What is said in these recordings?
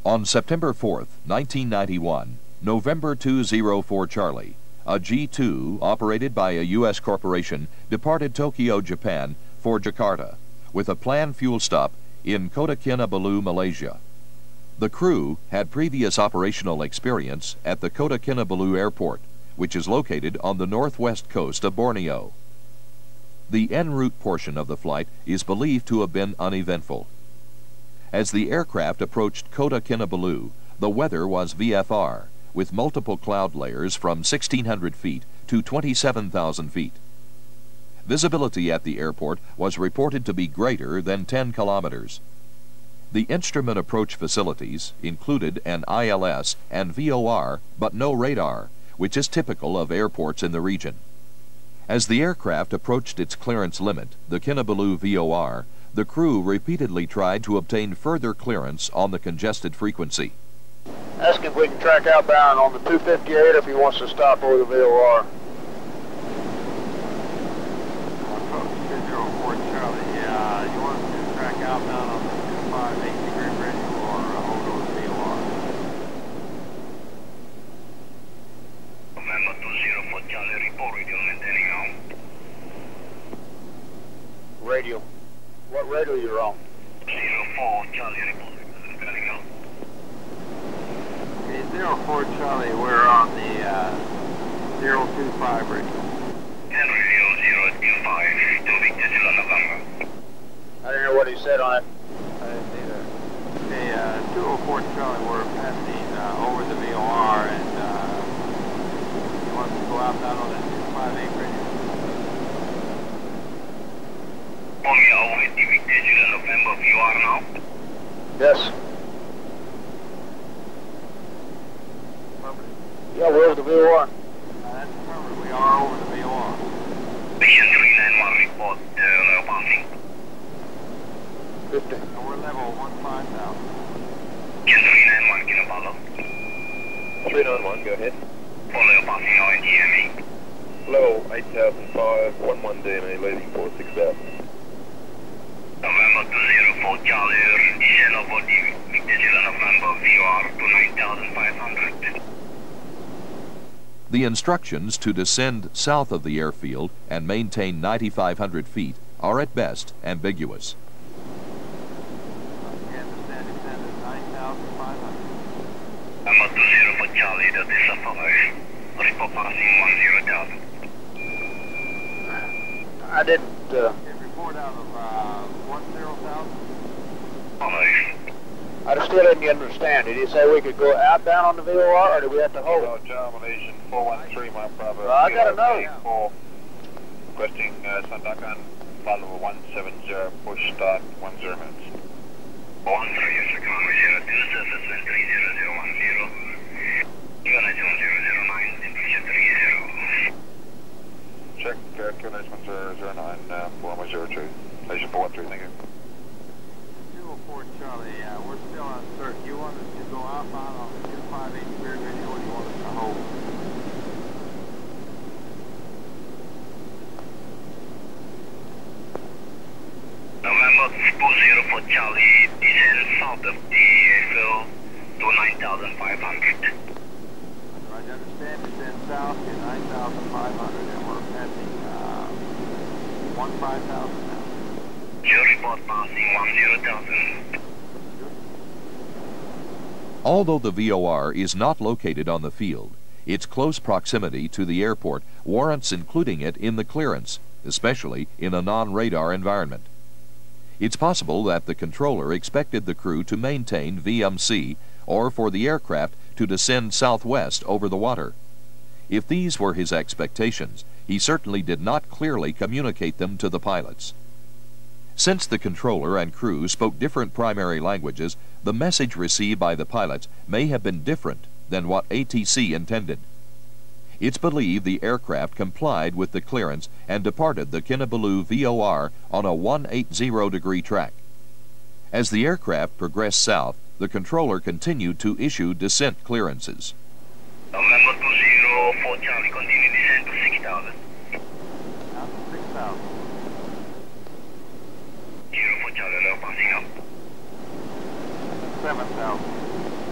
On September 4th, 1991, November 204 Charlie, a G-2 operated by a U.S. corporation departed Tokyo, Japan for Jakarta with a planned fuel stop in Kota Kinabalu, Malaysia. The crew had previous operational experience at the Kota Kinabalu Airport, which is located on the northwest coast of Borneo. The en route portion of the flight is believed to have been uneventful. As the aircraft approached Kota Kinabalu, the weather was VFR, with multiple cloud layers from 1,600 feet to 27,000 feet. Visibility at the airport was reported to be greater than 10 kilometers. The instrument approach facilities included an ILS and VOR, but no radar, which is typical of airports in the region. As the aircraft approached its clearance limit, the Kinabalu VOR, the crew repeatedly tried to obtain further clearance on the congested frequency. Ask if we can track outbound on the 258 if he wants to stop over the VOR. You want to track outbound on the 258 degree bridge or hold over the VOR? November 204 Charlie, report radio maintaining now. Radio. What radio you're on? 04 Charlie, report maintaining now. Okay, 04 Charlie, we're on the 025 radio. And radio 025 to Victor Zulu November. I didn't hear what he said on it. I didn't either. Okay, 204 Charlie, we're passing over the VOR and you want to go outbound on that 258 radio? Only over the Victor Zulu November VOR now. Yes. Yeah, we're over the VOR. That's covered. We are over the VOR. Mission 391 report, low passing. 50. And we're level 15,000. Mission 391, Kinabalu. 391, go ahead. Follow passing now in GME. Level 8005, 11 DME, leading 46,000. November 204 Charlie, descend over the Victor Zulu November VOR to 9,500. The instructions to descend south of the airfield and maintain 9,500 feet are at best ambiguous. Again, descend at 9,500. November 204 Charlie, that is a follow. Report passing 10,000. I didn't, Report out of 10,000. Follow. I still didn't understand. Did he say we could go outbound on the VOR, or do we have to hold? John Malaysian 413, my brother. I gotta know. Requesting Sandakan, follow 170, push start 10 minutes. 13 is economy 02, surface wind 30010. Unit 1009, temperature 30. Check, QNH 1009, 4102. Malaysian 413, thank you. 204 Charlie, we're still uncertain. You want us to go outbound on the 258 degree radio or do you want us to hold? November 204 Charlie, descend south of the airfield to 9,500. I understand descend south to 9,500 and we're passing 15,000 now. Your report passing 10,000. Although the VOR is not located on the field, its close proximity to the airport warrants including it in the clearance, especially in a non-radar environment. It's possible that the controller expected the crew to maintain VMC or for the aircraft to descend southwest over the water. If these were his expectations, he certainly did not clearly communicate them to the pilots. Since the controller and crew spoke different primary languages, the message received by the pilots may have been different than what ATC intended. It's believed the aircraft complied with the clearance and departed the Kinabalu VOR on a 180-degree track. As the aircraft progressed south, the controller continued to issue descent clearances. November 204 Charlie, continue descent to 6,000. Out to 6,000. 04 Charlie, low passing up. 7,000.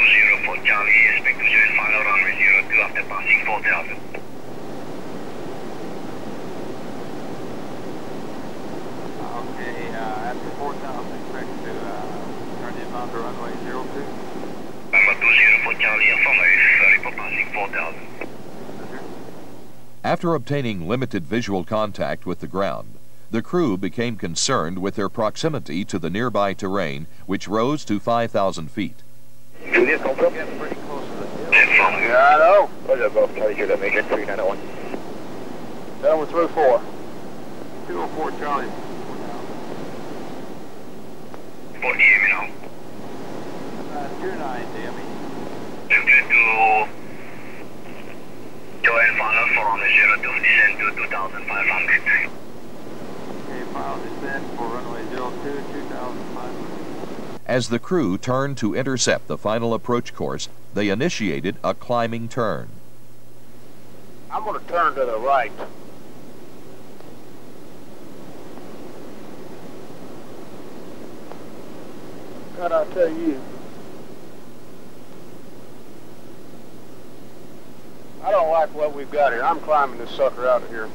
24 Charlie, expect to join final runway 02 after passing 4,000. Okay, after 4,000, expect to turn inbound to runway 02. Number 204 Charlie, affirmative, report passing 4,000. After obtaining limited visual contact with the ground, the crew became concerned with their proximity to the nearby terrain, which rose to 5,000 feet. Julius, confirm. Getting pretty close to the hill. Yeah, I know. What's up, Bob? Charlie, Juliet, Major 3901. Down with through 4. 204 Charlie. 40 me now. 290, I mean. Clear to join final for runway 02, descend to 2,500. Okay, final descent for runway 02, 2,500. As the crew turned to intercept the final approach course, they initiated a climbing turn. I'm going to turn to the right. God, I'll tell you. I don't like what we've got here. I'm climbing this sucker out of here.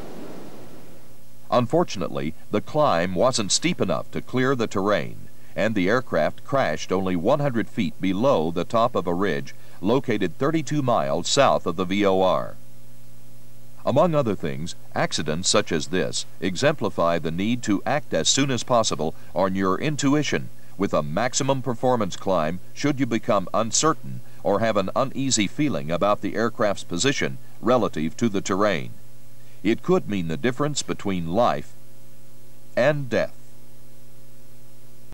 Unfortunately, the climb wasn't steep enough to clear the terrain, and the aircraft crashed only 100 feet below the top of a ridge located 32 miles south of the VOR. Among other things, accidents such as this exemplify the need to act as soon as possible on your intuition with a maximum performance climb should you become uncertain or have an uneasy feeling about the aircraft's position relative to the terrain. It could mean the difference between life and death.